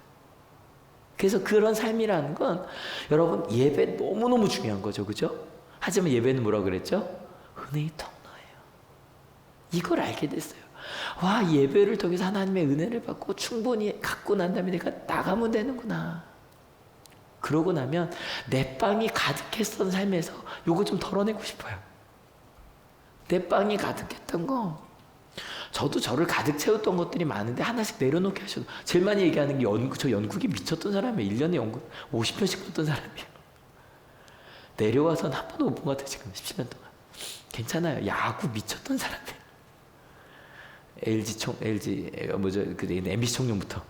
그래서 그런 삶이라는 건 여러분 예배 너무너무 중요한 거죠. 그죠? 하지만 예배는 뭐라고 그랬죠? 은혜의 통로예요. 이걸 알게 됐어요. 와, 예배를 통해서 하나님의 은혜를 받고 충분히 갖고 난 다음에 내가 나가면 되는구나. 그러고 나면 내 빵이 가득했던 삶에서 요거 좀 덜어내고 싶어요. 내 빵이 가득했던 거 저도 저를 가득 채웠던 것들이 많은데 하나씩 내려놓게 하셔도 제일 많이 얘기하는 게 저 연극에 미쳤던 사람이에요. 1년에 연극 50편씩 봤던 사람이에요. 내려와서는 한 번도 못 본 것 같아요. 지금 17년 동안. 괜찮아요. 야구 미쳤던 사람이에요. MBC 총련부터.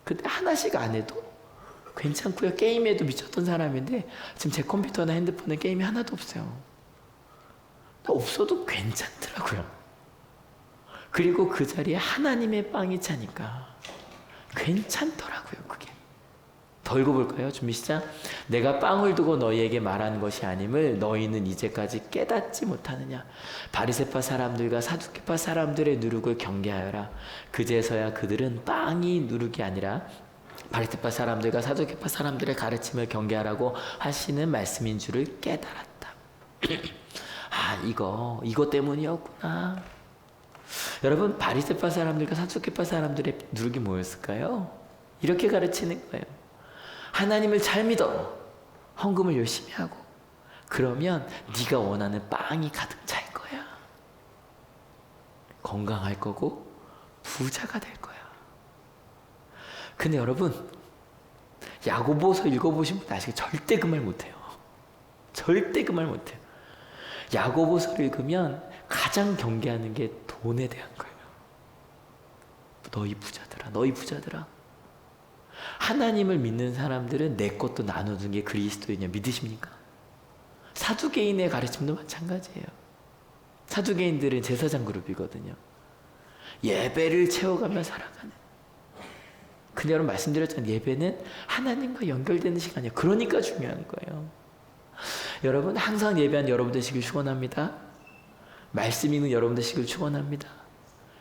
근데 하나씩 안 해도 괜찮고요. 게임에도 미쳤던 사람인데 지금 제 컴퓨터나 핸드폰에 게임이 하나도 없어요. 없어도 괜찮더라고요. 그리고 그 자리에 하나님의 빵이 차니까 괜찮더라고요. 그게. 더 읽어볼까요? 준비 시작. 내가 빵을 두고 너희에게 말하는 것이 아님을 너희는 이제까지 깨닫지 못하느냐. 바리새파 사람들과 사두개파 사람들의 누룩을 경계하여라. 그제서야 그들은 빵이 누룩이 아니라 바리새파 사람들과 사두개파 사람들의 가르침을 경계하라고 하시는 말씀인 줄을 깨달았다. 아, 이거 때문이었구나. 여러분 바리새파 사람들과 사두개파 사람들의 누룩이 뭐였을까요? 이렇게 가르치는 거예요. 하나님을 잘 믿어. 헌금을 열심히 하고. 그러면 네가 원하는 빵이 가득 찰 거야. 건강할 거고 부자가 될 거야. 근데 여러분 야고보서 읽어보신 분 아시죠? 절대 그 말 못해요. 절대 그 말 못해요. 야고보서를 읽으면 가장 경계하는 게 돈에 대한 거예요. 너희 부자들아. 하나님을 믿는 사람들은 내 것도 나누는 게 그리스도이냐 믿으십니까? 사두개인의 가르침도 마찬가지예요. 사두개인들은 제사장 그룹이거든요. 예배를 채워가며 살아가는. 근데 여러분 말씀드렸잖아요. 예배는 하나님과 연결되는 시간이에요. 그러니까 중요한 거예요. 여러분 항상 예배한 여러분 되시길 축원합니다. 말씀 읽는 여러분 되시길 축원합니다.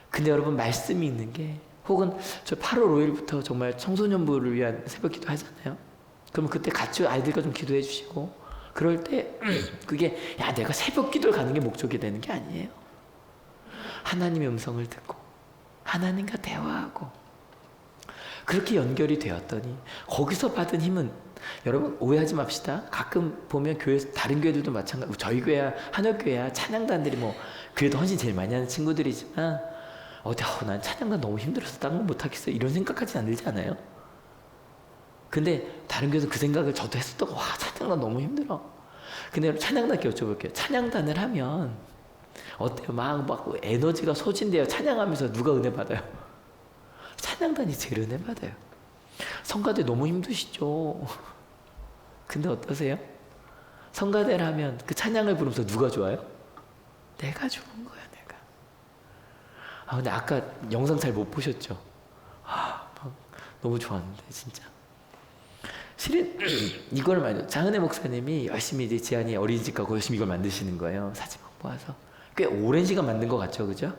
근데 여러분 말씀이 있는 게 혹은 저 8월 5일부터 정말 청소년부를 위한 새벽 기도 하잖아요. 그러면 그때 같이 아이들과 좀 기도해 주시고 그럴 때 그게 야 내가 새벽 기도를 가는 게 목적이 되는 게 아니에요. 하나님의 음성을 듣고 하나님과 대화하고 그렇게 연결이 되었더니 거기서 받은 힘은 여러분 오해하지 맙시다. 가끔 보면 교회 다른 교회들도 마찬가지. 저희 교회야 한옥교회야 찬양단들이 뭐 그래도 훨씬 제일 많이 하는 친구들이지만 난 찬양단 너무 힘들어서 딴 건 못하겠어 이런 생각까지는 안 들지 않아요? 근데 다른 교회에서 그 생각을 저도 했었던 거. 와 찬양단 너무 힘들어. 근데 찬양단께 여쭤볼게요. 찬양단을 하면 어때요? 막 에너지가 소진돼요. 찬양하면서 누가 은혜 받아요? 찬양단이 제일 은혜 받아요. 성가대 너무 힘드시죠? 근데 어떠세요? 성가대를 하면 그 찬양을 부르면서 누가 좋아요? 내가 좋은 거야, 내가. 근데 아까 영상 잘 못 보셨죠? 너무 좋았는데, 진짜. 실은 이걸 장은혜 목사님이 열심히 이제 지안이 어린이집 가고 열심히 이걸 만드시는 거예요. 사진만 모아서. 꽤 오랜 시간 만든 것 같죠, 그죠?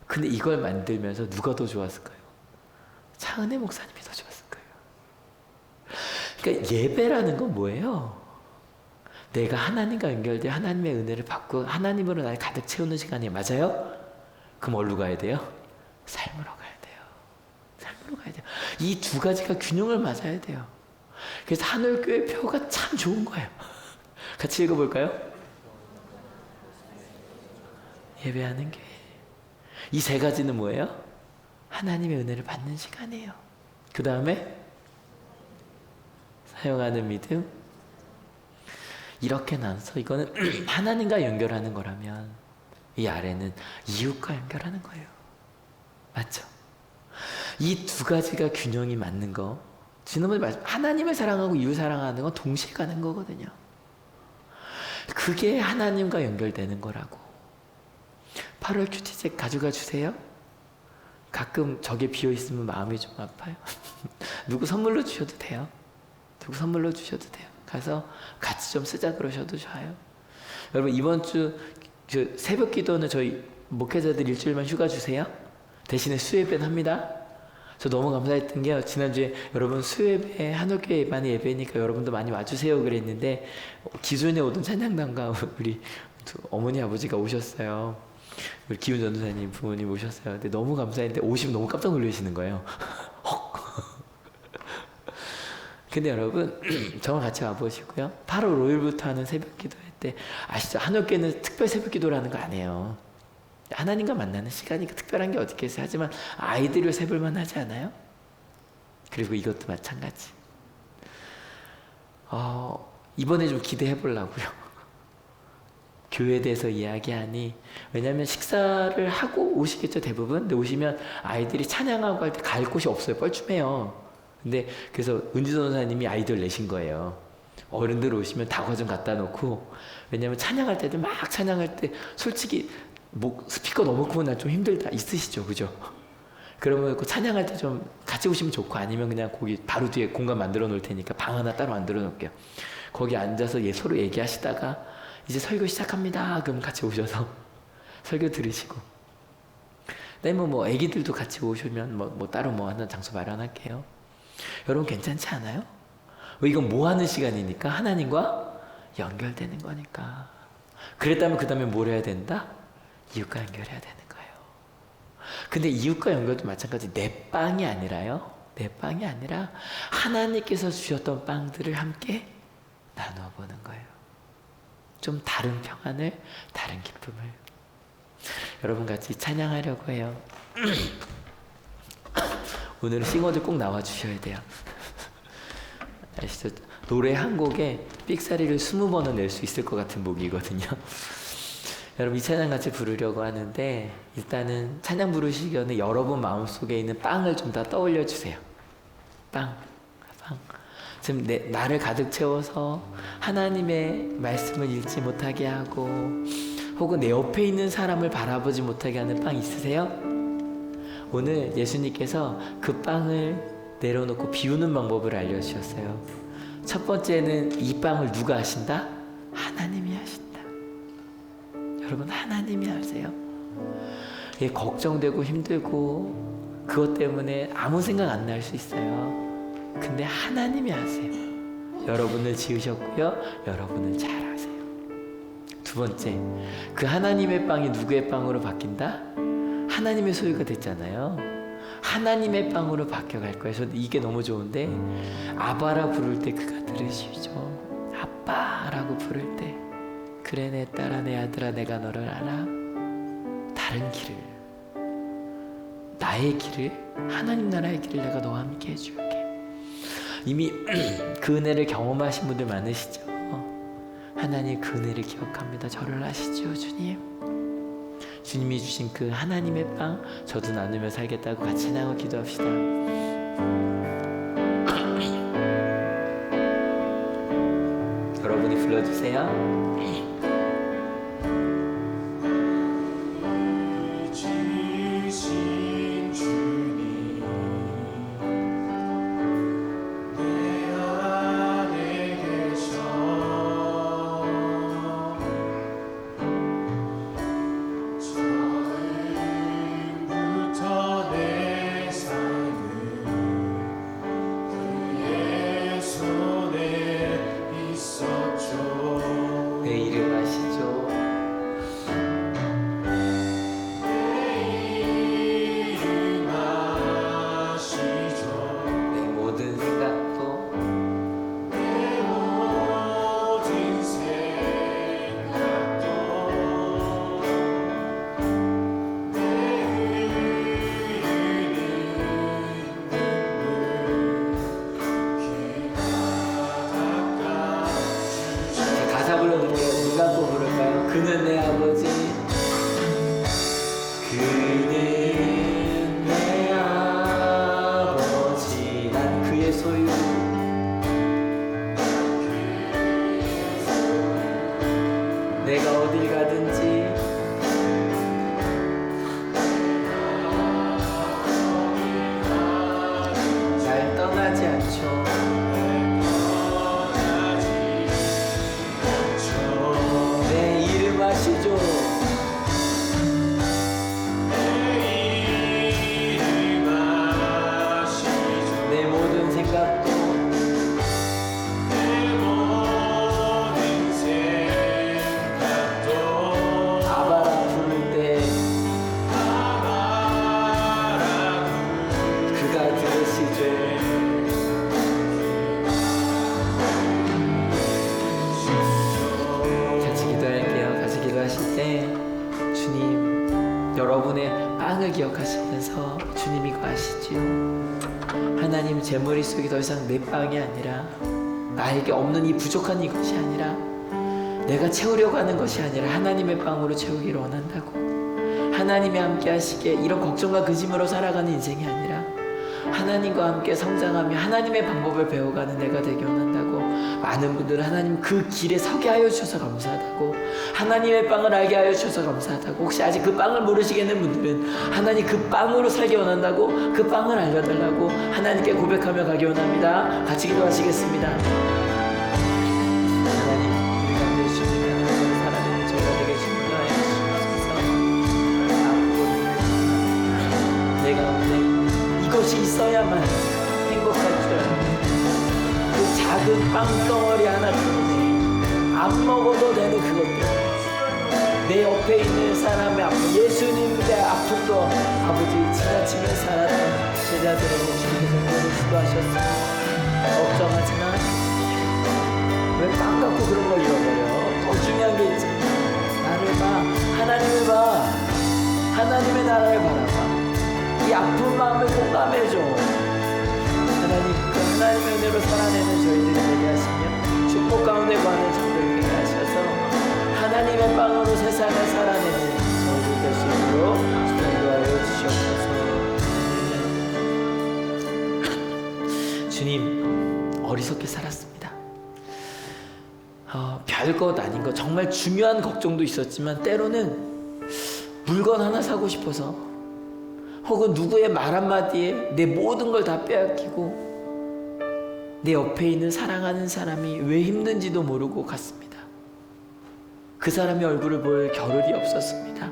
근데 이걸 만들면서 누가 더 좋았을까요? 차은혜 목사님이 더 좋았을 거예요. 그러니까 예배라는 건 뭐예요? 내가 하나님과 연결돼 하나님의 은혜를 받고 하나님으로 나를 가득 채우는 시간이 맞아요? 그럼 어디로 가야 돼요? 삶으로 가야 돼요. 삶으로 가야 돼요. 이 두 가지가 균형을 맞아야 돼요. 그래서 하늘교회 표가 참 좋은 거예요. 같이 읽어볼까요? 예배하는 교회. 이 세 가지는 뭐예요? 하나님의 은혜를 받는 시간이에요. 그 다음에 사용하는 믿음. 이렇게 나눠서 이거는 하나님과 연결하는 거라면 이 아래는 이웃과 연결하는 거예요. 맞죠? 이 두 가지가 균형이 맞는 거. 지난번에 말씀, 하나님을 사랑하고 이웃 사랑하는 건 동시에 가는 거거든요. 그게 하나님과 연결되는 거라고. 8월 큐티책 가져가 주세요. 가끔 저게 비어 있으면 마음이 좀 아파요. 누구 선물로 주셔도 돼요. 누구 선물로 주셔도 돼요. 가서 같이 좀 쓰자 그러셔도 좋아요. 여러분 이번 주 새벽 기도는 저희 목회자들 일주일만 휴가 주세요. 대신에 수예배는 합니다. 저 너무 감사했던 게요. 지난주에 여러분 수예배 한옥교회 예반의 예배니까 여러분도 많이 와주세요 그랬는데 기존에 오던 찬양단과 우리 어머니 아버지가 오셨어요. 우리 기훈 전도사님 부모님 오셨어요. 근데 너무 감사했는데 오시면 너무 깜짝 놀라시는 거예요. 헉. 근데 여러분 저랑 같이 와보시고요. 8월 5일부터 하는 새벽 기도회 때 아시죠? 한옥교회는 특별 새벽 기도라는 거 안 해요. 하나님과 만나는 시간이니까 특별한 게 어디 있겠어요. 하지만 아이들을 세볼만 하지 않아요? 그리고 이것도 마찬가지. 이번에 좀 기대해 보려고요. 교회에 대해서 이야기하니 왜냐하면 식사를 하고 오시겠죠 대부분. 근데 오시면 아이들이 찬양하고 할 때 갈 곳이 없어요. 뻘쭘해요. 근데 그래서 은지 전도사님이 아이들 내신 거예요. 어른들 오시면 다과 좀 갖다 놓고 왜냐면 찬양할 때도 막 찬양할 때 솔직히 스피커 너무 크면 난 좀 힘들다 있으시죠, 그죠? 그러면 그 찬양할 때 좀 같이 오시면 좋고 아니면 그냥 거기 바로 뒤에 공간 만들어 놓을 테니까 방 하나 따로 만들어 놓을게요. 거기 앉아서 서로 얘기하시다가 이제 설교 시작합니다. 그럼 같이 오셔서 설교 들으시고. 네, 뭐 애기들도 같이 오시면 뭐 따로 뭐 하는 장소 마련할게요. 여러분 괜찮지 않아요? 이건 뭐 하는 시간이니까 하나님과 연결되는 거니까. 그랬다면 그 다음에 뭘 해야 된다? 이웃과 연결해야 되는 거예요. 근데 이웃과 연결도 마찬가지. 내 빵이 아니라요. 내 빵이 아니라 하나님께서 주셨던 빵들을 함께 나누어 보는 거예요. 좀 다른 평안을, 다른 기쁨을. 여러분 같이 찬양하려고 해요. 오늘은 싱어들 꼭 나와 주셔야 돼요. 아시죠? 노래 한 곡에 삑사리를 20번은 낼 수 있을 것 같은 곡이거든요. 여러분 이 찬양 같이 부르려고 하는데 일단은 찬양 부르시기 전에 여러분 마음속에 있는 빵을 좀 다 떠올려 주세요. 빵. 지금 나를 가득 채워서 하나님의 말씀을 읽지 못하게 하고 혹은 내 옆에 있는 사람을 바라보지 못하게 하는 빵 있으세요? 오늘 예수님께서 그 빵을 내려놓고 비우는 방법을 알려주셨어요. 첫 번째는 이 빵을 누가 하신다? 하나님이 하신다. 여러분 하나님이 하세요. 걱정되고 힘들고 그것 때문에 아무 생각 안 날 수 있어요. 근데 하나님이 하세요. 여러분을 지으셨고요. 여러분을 잘 아세요. 두 번째, 그 하나님의 빵이 누구의 빵으로 바뀐다? 하나님의 소유가 됐잖아요. 하나님의 빵으로 바뀌어갈 거예요. 저는 이게 너무 좋은데 아바라 부를 때 그가 들으시죠. 아빠라고 부를 때 그래 내 딸아 내 아들아 내가 너를 알아. 다른 길을 나의 길을 하나님 나라의 길을 내가 너와 함께 해줄게. 이미 그 은혜를 경험하신 분들 많으시죠. 하나님 그 은혜를 기억합니다. 저를 아시죠 주님. 주님이 주신 그 하나님의 빵 저도 나누며 살겠다고 같이 나누어 기도합시다. 여러분이 불러주세요. 그는 내 아버지, 그는 내 아버지, 난 그의 소유. 내가 어딜 가든지 날 떠나지 않죠. 내 이름 아시죠? 내 모든 생각도 아바라 부를 때 그가 들으시죠. 같이 기도할게요. 같이 기도하실 때 주님, 여러분의 빵을 기억하시면서 주님 이거 아시지요? 하나님, 제 머릿속이 더 이상 내 빵이 아니라, 나에게 없는 이 부족한 이것이 아니라, 내가 채우려고 하는 것이 아니라 하나님의 빵으로 채우기를 원한다고. 하나님이 함께 하시기에 이런 걱정과 근심으로 살아가는 인생이 아니라 하나님과 함께 성장하며 하나님의 방법을 배워가는 내가 되기 원한다고. 많은 분들은 하나님 그 길에 서게 하여 주셔서 감사하다고, 하나님의 빵을 알게 하여 주셔서 감사하다고. 혹시 아직 그 빵을 모르시겠는 분들은 하나님 그 빵으로 살기 원한다고, 그 빵을 알려달라고 하나님께 고백하며 가기 원합니다. 같이 기도하시겠습니다. 하나님, 우리 가운데 주님 하나님의 사랑을 저희가 되게 준비하여 주셔서 내 가운데 이것이 있어야만 행복할 줄 아는 그 작은 빵덩어리 하나 때문에 안 먹어도 되는 그것 때문에 내 옆에 있는 사람의 아픔, 예수님의 아픔도 아버지 지나치며 살았던 제자들에게 주님께서 그것을 시도하셨습니다. 걱정하지만 왜 빵 갖고 그런 걸 잃어버려? 더 중요한 게 있지. 나를 봐, 하나님을 봐, 하나님의 나라를 바라봐. 이 아픈 마음을 공감해줘. 하나님, 그 하나님의 은혜로 살아내는 저희들이 되게 하시며 축복 가운데 거하는 성도들 되게 하셔서 하나님의 빵으로 세상을 살아내는 저희들 될 수 있도록 인도하여 주시옵소서. 주님, 어리석게 살았습니다. 별것 아닌 것, 정말 중요한 걱정도 있었지만 때로는 물건 하나 사고 싶어서, 혹은 누구의 말 한마디에 내 모든 걸 다 빼앗기고 내 옆에 있는 사랑하는 사람이 왜 힘든지도 모르고 갔습니다. 그 사람의 얼굴을 볼 겨를이 없었습니다.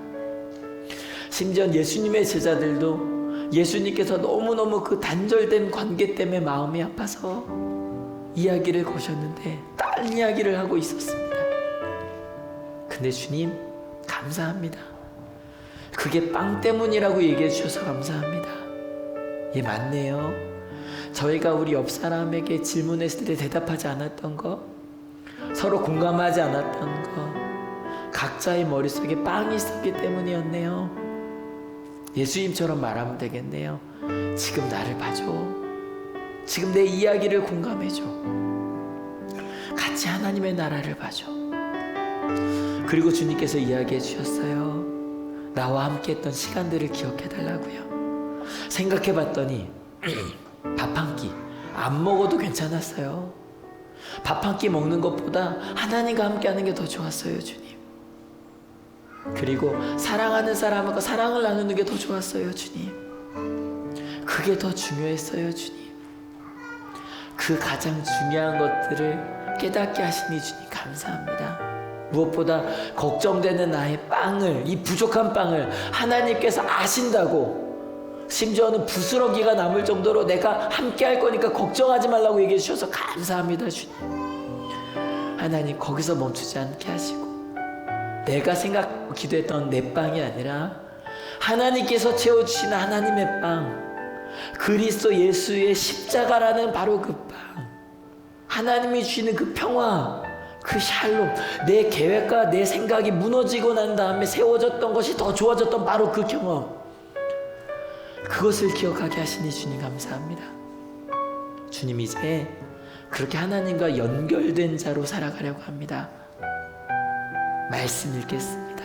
심지어 예수님의 제자들도 예수님께서 너무너무 그 단절된 관계 때문에 마음이 아파서 이야기를 거셨는데 다른 이야기를 하고 있었습니다. 근데 주님, 감사합니다. 그게 빵 때문이라고 얘기해 주셔서 감사합니다. 예, 맞네요. 저희가 우리 옆 사람에게 질문했을 때 대답하지 않았던 거, 서로 공감하지 않았던 거, 각자의 머릿속에 빵이 있었기 때문이었네요. 예수님처럼 말하면 되겠네요. 지금 나를 봐줘. 지금 내 이야기를 공감해줘. 같이 하나님의 나라를 봐줘. 그리고 주님께서 이야기해 주셨어요. 나와 함께 했던 시간들을 기억해 달라고요. 생각해 봤더니 밥 한 끼 안 먹어도 괜찮았어요. 밥 한 끼 먹는 것보다 하나님과 함께 하는 게 더 좋았어요, 주님. 그리고 사랑하는 사람과 사랑을 나누는 게 더 좋았어요, 주님. 그게 더 중요했어요, 주님. 그 가장 중요한 것들을 깨닫게 하시니 주님 감사합니다. 무엇보다 걱정되는 나의 빵을, 이 부족한 빵을 하나님께서 아신다고, 심지어는 부스러기가 남을 정도로 내가 함께 할 거니까 걱정하지 말라고 얘기해 주셔서 감사합니다, 주님. 하나님, 거기서 멈추지 않게 하시고 내가 기도했던 내 빵이 아니라 하나님께서 채워주시는 하나님의 빵, 그리스도 예수의 십자가라는 바로 그 빵, 하나님이 주시는 그 평화, 그 샬롬, 내 계획과 내 생각이 무너지고 난 다음에 세워졌던 것이 더 좋아졌던 바로 그 경험, 그것을 기억하게 하시니 주님 감사합니다. 주님, 이제 그렇게 하나님과 연결된 자로 살아가려고 합니다. 말씀 읽겠습니다.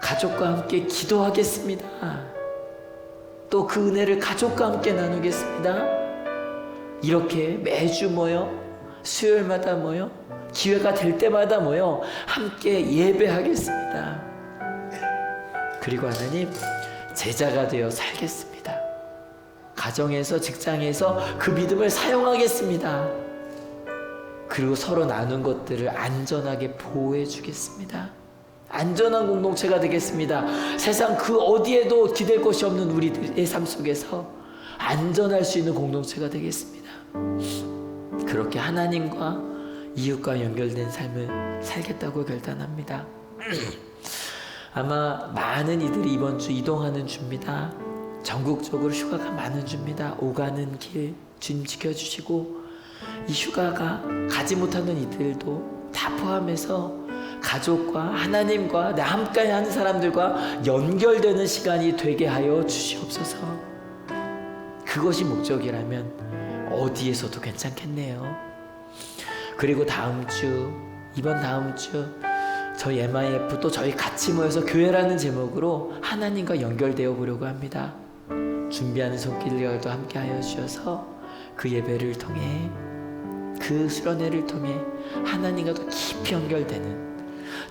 가족과 함께 기도하겠습니다. 또 그 은혜를 가족과 함께 나누겠습니다. 이렇게 매주 모여 수요일마다 모여 기회가 될 때마다 모여 함께 예배하겠습니다. 그리고 하나님, 제자가 되어 살겠습니다. 가정에서 직장에서 그 믿음을 사용하겠습니다. 그리고 서로 나눈 것들을 안전하게 보호해 주겠습니다. 안전한 공동체가 되겠습니다. 세상 그 어디에도 기댈 곳이 없는 우리들의 삶 속에서 안전할 수 있는 공동체가 되겠습니다. 그렇게 하나님과 이웃과 연결된 삶을 살겠다고 결단합니다. 아마 많은 이들이 이번 주 이동하는 주입니다. 전국적으로 휴가가 많은 주입니다. 오가는 길 주님 지켜주시고, 이 휴가가 가지 못하는 이들도 다 포함해서 가족과 하나님과 나 함께 하는 사람들과 연결되는 시간이 되게 하여 주시옵소서. 그것이 목적이라면 어디에서도 괜찮겠네요. 그리고 이번 다음 주 저희 MIF 또 저희 같이 모여서 교회라는 제목으로 하나님과 연결되어 보려고 합니다. 준비하는 손길들과도 함께 하여 주셔서 그 예배를 통해, 그 수련회를 통해 하나님과 더 깊이 연결되는,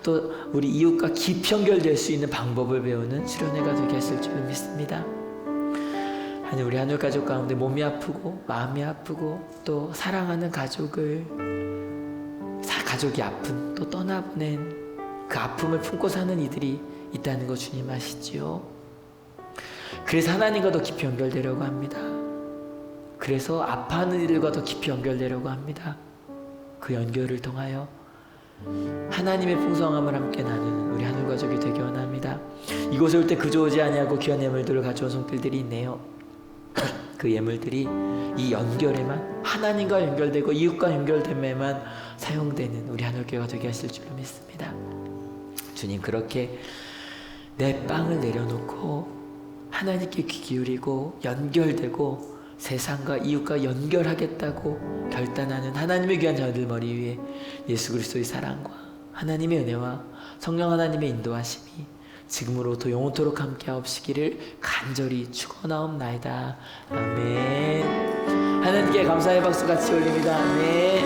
또 우리 이웃과 깊이 연결될 수 있는 방법을 배우는 수련회가 되게 했을 줄 믿습니다. 하나님, 우리 하늘 가족 가운데 몸이 아프고 마음이 아프고 또 사랑하는 가족이 아픈, 또 떠나보낸 그 아픔을 품고 사는 이들이 있다는 거 주님 아시지요? 그래서 하나님과 더 깊이 연결되려고 합니다. 그래서 아파하는 이들과 더 깊이 연결되려고 합니다. 그 연결을 통하여 하나님의 풍성함을 함께 나누는 우리 하늘 가족이 되기 원합니다. 이곳에 올 때 그저 오지 아니하고 귀한 예물들을 가져온 손길들이 있네요. 그 예물들이 이 연결에만, 하나님과 연결되고 이웃과 연결됨에만 사용되는 우리 하늘교회가 되게 하실 줄로 믿습니다. 주님, 그렇게 내 빵을 내려놓고 하나님께 귀 기울이고 연결되고 세상과 이웃과 연결하겠다고 결단하는 하나님의 귀한 자들 머리 위에 예수 그리스도의 사랑과 하나님의 은혜와 성령 하나님의 인도하심이 지금으로부터 영원토록 함께하옵시기를 간절히 축원하옵나이다. 아멘. 하나님께 감사의 박수 같이 올립니다. 아멘.